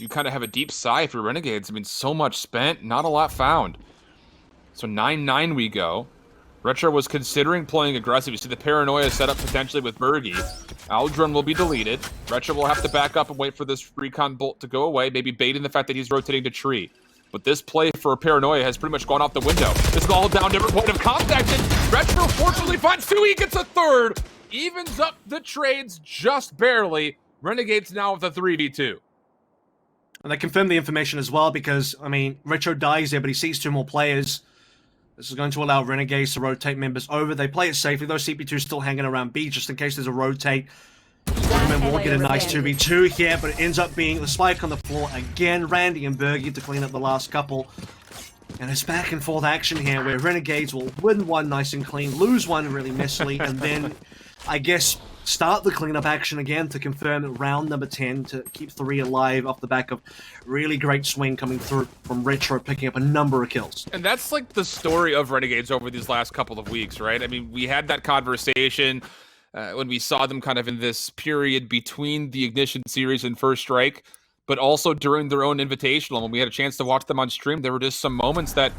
kind of have a deep sigh for Renegades. I mean, so much spent, not a lot found. So 9-9 we go. Retro was considering playing aggressive. You see the paranoia set up potentially with Berghy. Aldrin will be deleted. Retro will have to back up and wait for this recon bolt to go away, maybe baiting the fact that he's rotating to tree. But this play for paranoia has pretty much gone out the window. This is all down to every point of contact, and Retro fortunately finds two. He gets a third. Evens up the trades just barely. Renegades now with a 3v2. And they confirm the information as well because, I mean, Retro dies there, but he sees two more players. This is going to allow Renegades to rotate members over. They play it safely, though CP2 is still hanging around B just in case there's a rotate. Omen will get a nice 2v2 here, but it ends up being the spike on the floor again. Randy and Berghy to clean up the last couple. And it's back and forth action here where Renegades will win one nice and clean, lose one really messily, and then, I guess, start the cleanup action again to confirm round number 10 to keep 3 alive off the back of really great swing coming through from Retro, picking up a number of kills. And that's like the story of Renegades over these last couple of weeks, right? I mean, we had that conversation when we saw them kind of in this period between the Ignition series and First Strike, but also during their own invitational. When we had a chance to watch them on stream, there were just some moments that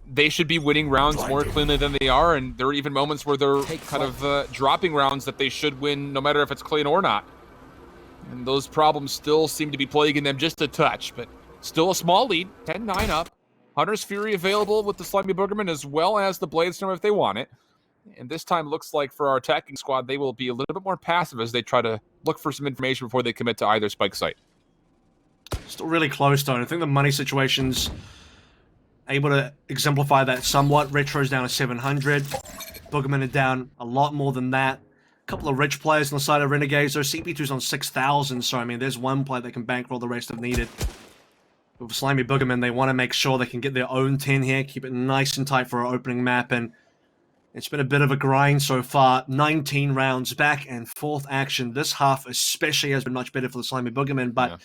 they should be winning rounds more cleanly than they are, and there are even moments where they're kind of dropping rounds that they should win no matter if it's clean or not. And those problems still seem to be plaguing them just a touch, but still a small lead, 10-9 up. Hunter's Fury available with the Slimy Boogermen as well as the Bladestorm if they want it. And this time looks like for our attacking squad, they will be a little bit more passive as they try to look for some information before they commit to either spike site. Still really close, though. I think the money situation's able to exemplify that somewhat. Retro's down to 700. Boogermen are down a lot more than that. A couple of rich players on the side of Renegades, though. CP2's on 6,000, so I mean, there's one player that can bankroll the rest if needed. With Slimy Boogermen, they want to make sure they can get their own 10 here, keep it nice and tight for our opening map, and it's been a bit of a grind so far. 19 rounds, back and forth action. This half especially has been much better for the Slimy Boogermen, but it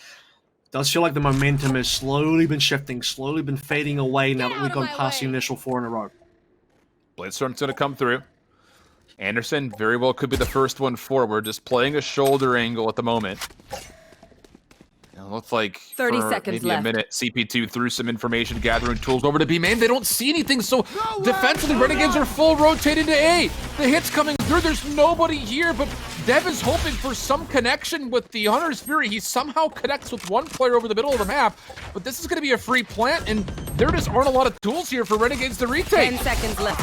does feel like the momentum has slowly been shifting, slowly been fading away now that we've gone past the initial 4 in a row. Bladestorm's going to come through. Andersin very well could be the first one forward, just playing a shoulder angle at the moment. It looks like 30 for seconds maybe left. a minute, CP2 threw some information gathering tools over to B main. They don't see anything, so defensively, Renegades are full rotating to A. The hit's coming through. There's nobody here, but Dev is hoping for some connection with the Hunter's Fury. He somehow connects with one player over the middle of the map, but this is going to be a free plant, and there just aren't a lot of tools here for Renegades to retake. 10 seconds left.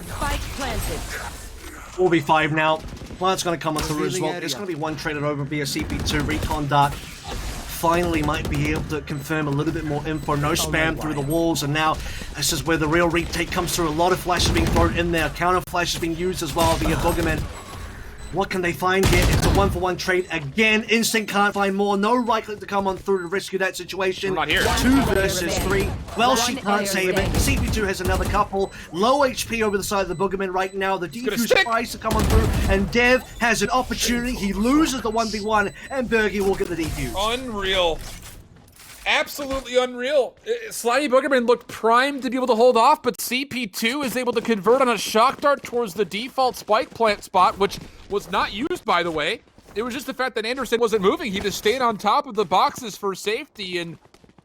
Spike planted. 4v5 now. Plant's going to come through as well. There's going to be one traded over via CP2. Recon Dart finally might be able to confirm a little bit more info. No spam through the walls, and now this is where the real retake comes through. A lot of flashes being thrown in there. Counter flash is being used as well via Boogermen. What can they find here? It's a 1-for-1 trade again. Instinct can't find more. No right click to come on through to rescue that situation. We're not here. 2 versus 3. Welshy can't save it. CP2 has another couple. Low HP over the side of the Boogermen right now. The defuse tries to come on through, and Dev has an opportunity. He loses the 1v1, and Berghy will get the defuse. Unreal. Absolutely unreal. Slimy Boogerman looked primed to be able to hold off, but CP2 is able to convert on a shock dart towards the default spike plant spot, which was not used, by the way. It was just the fact that Andersin wasn't moving. He just stayed on top of the boxes for safety, and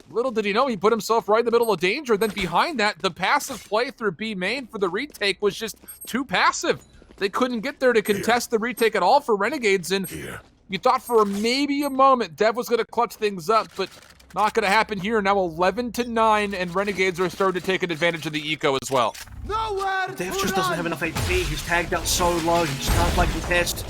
little did he know, he put himself right in the middle of danger. Then behind that, the passive play through B main for the retake was just too passive. They couldn't get there to contest the retake at all for Renegades, and you thought for maybe a moment Dev was going to clutch things up, but not going to happen here. Now 11-9, and Renegades are starting to take advantage of the eco as well. Dev just doesn't have enough HP. He's tagged out so low. He just can't play contest.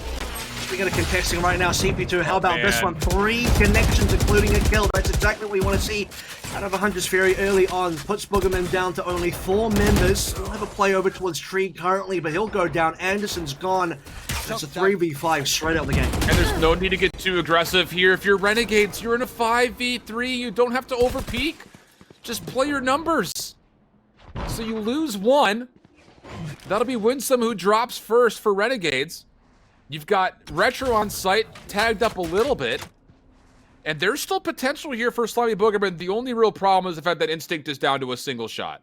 We got a contesting right now. CP2, how about this one? 3 connections, including a kill. That's exactly what we want to see out of a Hunter's Fury early on. Puts Boogerman down to only 4 members. We'll have a play over towards Tree currently, but he'll go down. Andersin's gone. It's a 3v5 straight out the game. And there's no need to get too aggressive here. If you're Renegades, you're in a 5v3. You don't have to overpeak. Just play your numbers. So you lose one. That'll be Winsum who drops first for Renegades. You've got Retro on site, tagged up a little bit. And there's still potential here for Slimy Boogermen. The only real problem is the fact that Instinct is down to a single shot.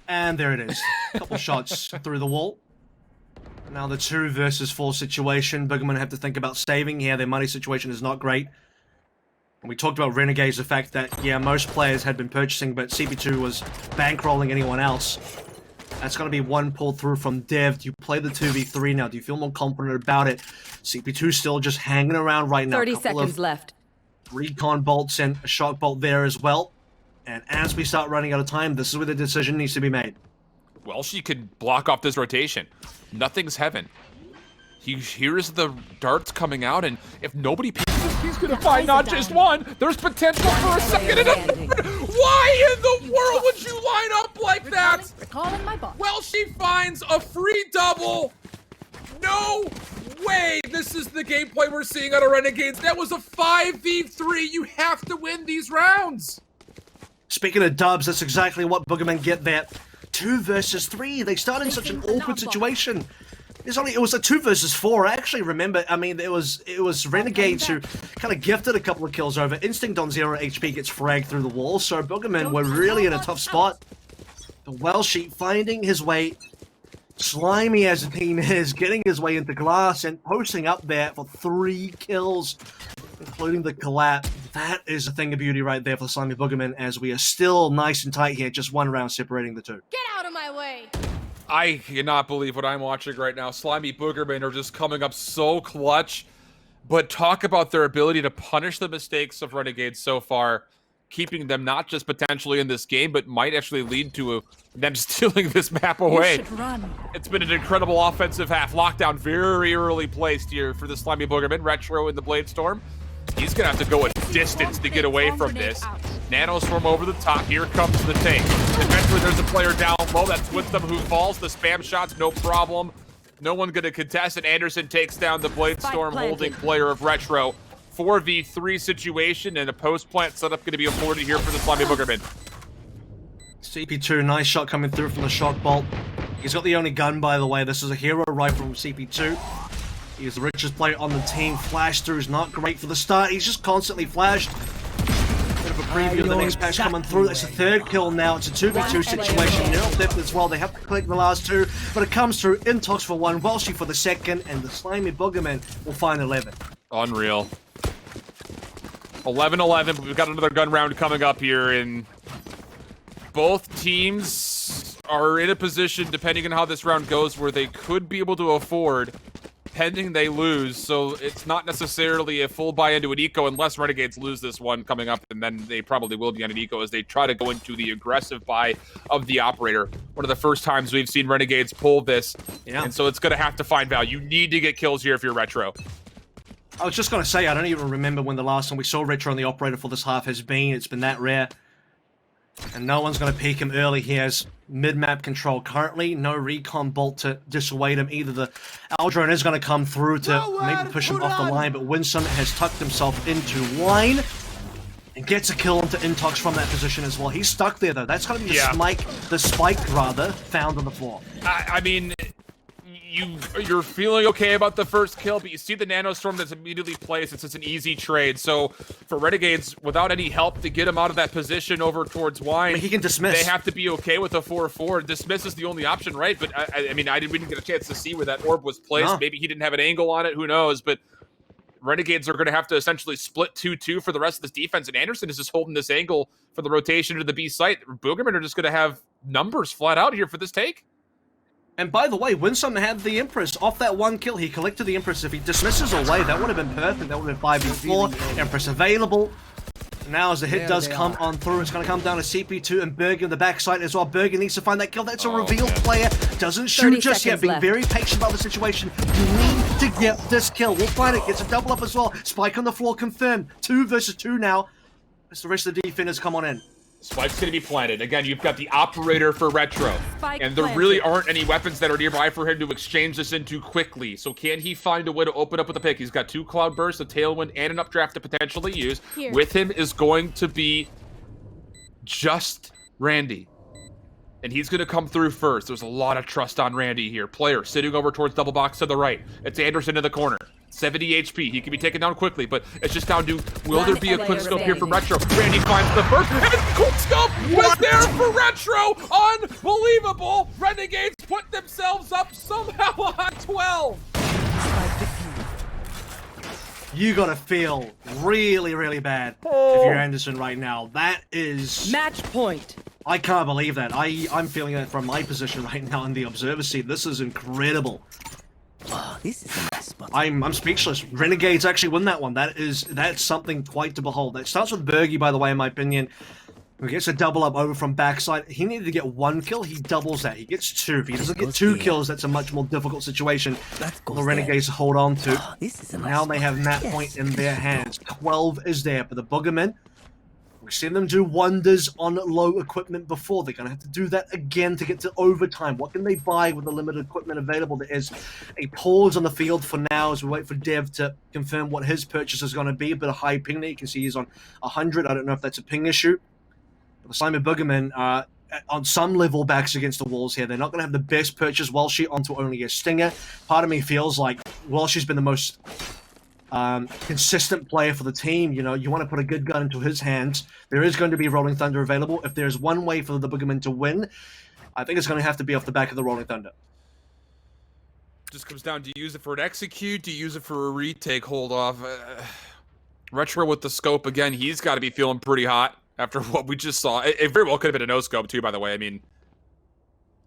And there it is. A couple shots through the wall. Now the 2 versus 4 situation. Boogermen have to think about saving here. Their money situation is not great. And we talked about Renegades, the fact that, yeah, most players had been purchasing, but CP2 was bankrolling anyone else. That's going to be one pulled through from Dev. Do you play the 2v3 now? Do you feel more confident about it? CP2 still just hanging around right now. 30 seconds left. Recon bolts and a shock bolt there as well. And as we start running out of time, this is where the decision needs to be made. Welshy could block off this rotation. Nothing's heaven. He hears the darts coming out, and if nobody picks this, he's gonna find not just one. There's potential for a second and a third. Why in the world would you line up like that? Recalling my boss. Welshy finds a free double. No way this is the gameplay we're seeing out of Renegades. That was a 5v3. You have to win these rounds. Speaking of dubs, that's exactly what Boogermen get there. 2 versus 3. They start in such an awkward situation. It was a 2 versus 4. I actually remember, I mean, it was Renegades who kind of gifted a couple of kills over. Instinct on 0 HP gets fragged through the wall, so Boogermen were really in a tough spot. The Welshy finding his way, Slimy as a team is, getting his way into glass and posting up there for 3 kills, including the collapse. That is a thing of beauty right there for Slimy Boogermen, as we are still nice and tight here, just 1 round separating the 2. Get out of my way. I cannot believe what I'm watching right now. Slimy Boogermen are just coming up so clutch. But talk about their ability to punish the mistakes of Renegades so far, keeping them not just potentially in this game, but might actually lead to them stealing this map away. It's been an incredible offensive half. Lockdown very early placed here for the Slimy Boogermen. Retro in the Bladestorm. He's going to have to go a distance to get away from this. Nanoswarm over the top. Here comes the tank. Eventually, there's a player down low. That's Winsum who falls. The spam shots, no problem. No one going to contest it. Andersin takes down the Bladestorm holding player of Retro. 4v3 situation, and a post-plant setup going to be afforded here for the Slimy Boogermen. CP2, nice shot coming through from the shock bolt. He's got the only gun, by the way. This is a hero rifle from CP2. He's the richest player on the team. Flash through is not great for the start. He's just constantly flashed. Bit of a preview of the next patch coming through. It's a 3rd kill now. It's a 2v2 situation. Nil depth as well. They have to click the last 2, but it comes through. Intox for 1, Welshy for the 2nd, and the Slimy Boogermen will find 11. Unreal. 11-11, but we've got another gun round coming up here, and both teams are in a position, depending on how this round goes, where they could be able to afford, pending they lose, so it's not necessarily a full buy into an eco unless Renegades lose this one coming up, and then they probably will be on an eco as they try to go into the aggressive buy of the operator. One of the first times we've seen Renegades pull this, and so it's going to have to find value. You need to get kills here if you're Retro. I was just going to say, I don't even remember when the last time we saw Retro on the operator for this half has been. It's been that rare. And no one's going to peek him early. He has mid-map control currently. No recon bolt to dissuade him. Either the Aldrone is going to come through to maybe push him off the line, but Winsum has tucked himself into line and gets a kill onto Intox from that position as well. He's stuck there, though. That's going to be the spike, found on the floor. I mean, you're feeling okay about the first kill, but you see the nanostorm that's immediately placed. It's just an easy trade. So for Renegades, without any help to get him out of that position over towards Wine, I mean, he can dismiss. They have to be okay with a 4-4. Dismiss is the only option, right? But I mean, we didn't get a chance to see where that orb was placed. No. Maybe he didn't have an angle on it. Who knows? But Renegades are going to have to essentially split 2-2 for the rest of this defense, and Andersin is just holding this angle for the rotation to the B site. Boogermen are just going to have numbers flat out here for this take. And by the way, Winsum had the Empress off that 1 kill. He collected the Empress. If he dismisses away, that would have been perfect. That would have been 5v4. Empress available. Now as the hit does come on through, it's going to come down to CP2 and Berghy on the backside as well. Berghy needs to find that kill. That's a revealed player. Doesn't shoot just yet. Being very patient about the situation. You need to get this kill. We'll find it. Gets a double up as well. Spike on the floor confirmed. 2 versus 2 now. As the rest of the defenders come on in. Spike's gonna be planted. Again, you've got the operator for Retro. Spike And there planted. really aren't any weapons that are nearby for him to exchange this into quickly. So can he find a way to open up with a pick? He's got 2 Cloud Bursts, a Tailwind, and an Updraft to potentially use. Here. With him is going to be just Randy. And he's going to come through first. There's a lot of trust on Randy here. Player sitting over towards double box to the right. It's Andersin in the corner. 70 HP. He can be taken down quickly, but it's just down to, will there be a quick scope here from Retro? Randy finds the first, and the quick scope was there for Retro! Unbelievable! Renegades put themselves up somehow on 12! You gotta feel really, really bad if you're Andersin right now. That is... Match point. I can't believe that. I'm feeling it from my position right now in the observer seat. This is incredible. Oh, this is a nice spot. I'm speechless. Renegades actually win that one. That's something quite to behold. That starts with Berghy, by the way, in my opinion. He gets a double up over from backside. He needed to get 1 kill. He doubles that. He gets 2. If he doesn't get 2 kills, that's a much more difficult situation for the Renegades to hold on to. Oh, this is a nice Now they have spot. that point in their hands. 12 is there for the Boogermen. We've seen them do wonders on low equipment before. They're going to have to do that again to get to overtime. What can they buy with the limited equipment available? There is a pause on the field for now as we wait for Dev to confirm what his purchase is going to be. A bit of high ping there. You can see he's on 100. I don't know if that's a ping issue. But the Slimy Boogermen are on some level backs against the walls here. They're not going to have the best purchase. Welshy onto only a stinger. Part of me feels like Welshy's been the most... consistent player for the team. You know, you want to put a good gun into his hands. There is going to be Rolling Thunder available. If there's one way for the Boogermen to win, I think it's going to have to be off the back of the Rolling Thunder. Just comes down to use it for an execute, to use it for a retake, hold off. Retro with the scope again, he's got to be feeling pretty hot after what we just saw. It very well could have been a no scope too, by the way. I mean,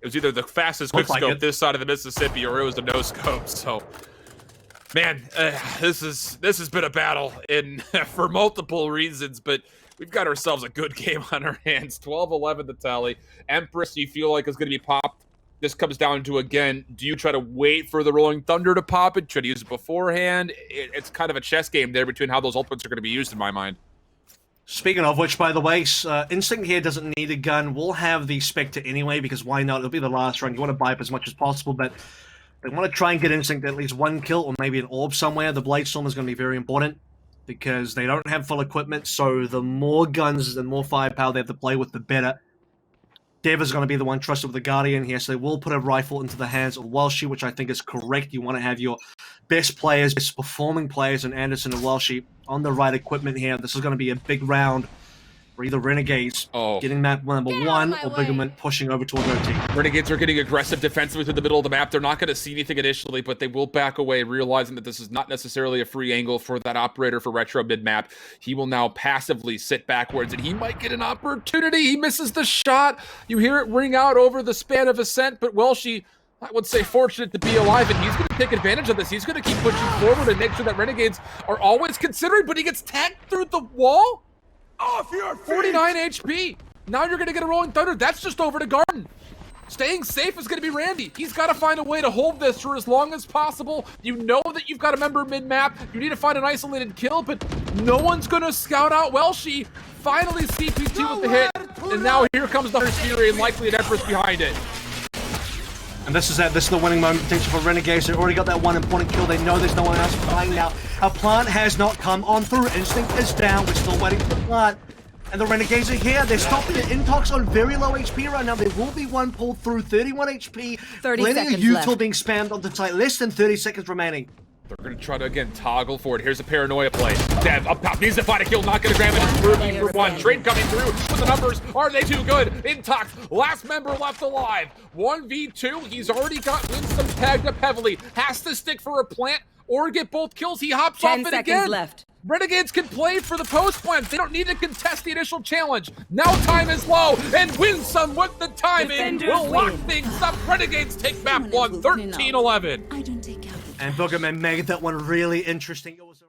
it was either the fastest quick scope this side of the Mississippi or it was a no scope, so... Man, this has been a battle for multiple reasons, but we've got ourselves a good game on our hands. 12-11 the tally. Empress, you feel like is going to be popped. This comes down to, again, do you try to wait for the Rolling Thunder to pop it? Should you use it beforehand? It's kind of a chess game there between how those ultimates are going to be used in my mind. Speaking of which, by the way, Instinct here doesn't need a gun. We'll have the Spectre anyway, because why not? It'll be the last round. You want to buy up as much as possible, but... They want to try and get Instinct at least 1 kill or maybe an orb somewhere. The Bladestorm is going to be very important because they don't have full equipment, so the more guns and more firepower they have to play with, the better. Dev is going to be the one trusted with the Guardian here, so they will put a rifle into the hands of Welshy, which I think is correct. You want to have your best players, best performing players in Andersin and Welshy on the right equipment here. This is going to be a big round for either Renegades getting map number 1 or Boogermen pushing over toward their team. Renegades are getting aggressive defensively through the middle of the map. They're not going to see anything initially, but they will back away, realizing that this is not necessarily a free angle for that operator for Retro mid-map. He will now passively sit backwards, and he might get an opportunity. He misses the shot. You hear it ring out over the span of Ascent, but Welshy, I would say, fortunate to be alive, and he's going to take advantage of this. He's going to keep pushing forward and make sure that Renegades are always considering, but he gets tagged through the wall? Off your feet! 49 HP. Now you're going to get a Rolling Thunder. That's just over to Garden. Staying safe is going to be Randy. He's got to find a way to hold this for as long as possible. You know that you've got a member mid-map. You need to find an isolated kill, but no one's going to scout out Welshy. Finally, CP2 with the hit. And now here comes the Fury and likely an Empress behind it. And this is it. This is the winning moment potential for Renegades. They already got that one important kill. They know there's no one else behind now. Our plant has not come on through. Instinct is down. We're still waiting for the plant. And the Renegades are here. They're stopping the intox on very low HP right now. There will be one pulled through. 31 HP. 30 Plenty seconds of util left. being spammed onto site. Less than 30 seconds remaining. They're going to try to, again, toggle forward. Here's a paranoia play. Dev up top needs to find a kill. Not going to grab it. Berghy for 1. Trade coming through. But the numbers, are they too good? Intox, last member left alive. 1v2. He's already got Winsum tagged up heavily. Has to stick for a plant or get both kills. He hops off 10 it seconds again. left. Renegades can play for the post plant. They don't need to contest the initial challenge. Now time is low, and Winsum with the timing Defenders will lock win. things up. Renegades take map 1, 13-11. I don't take out. And Boogermen made that one really interesting. It was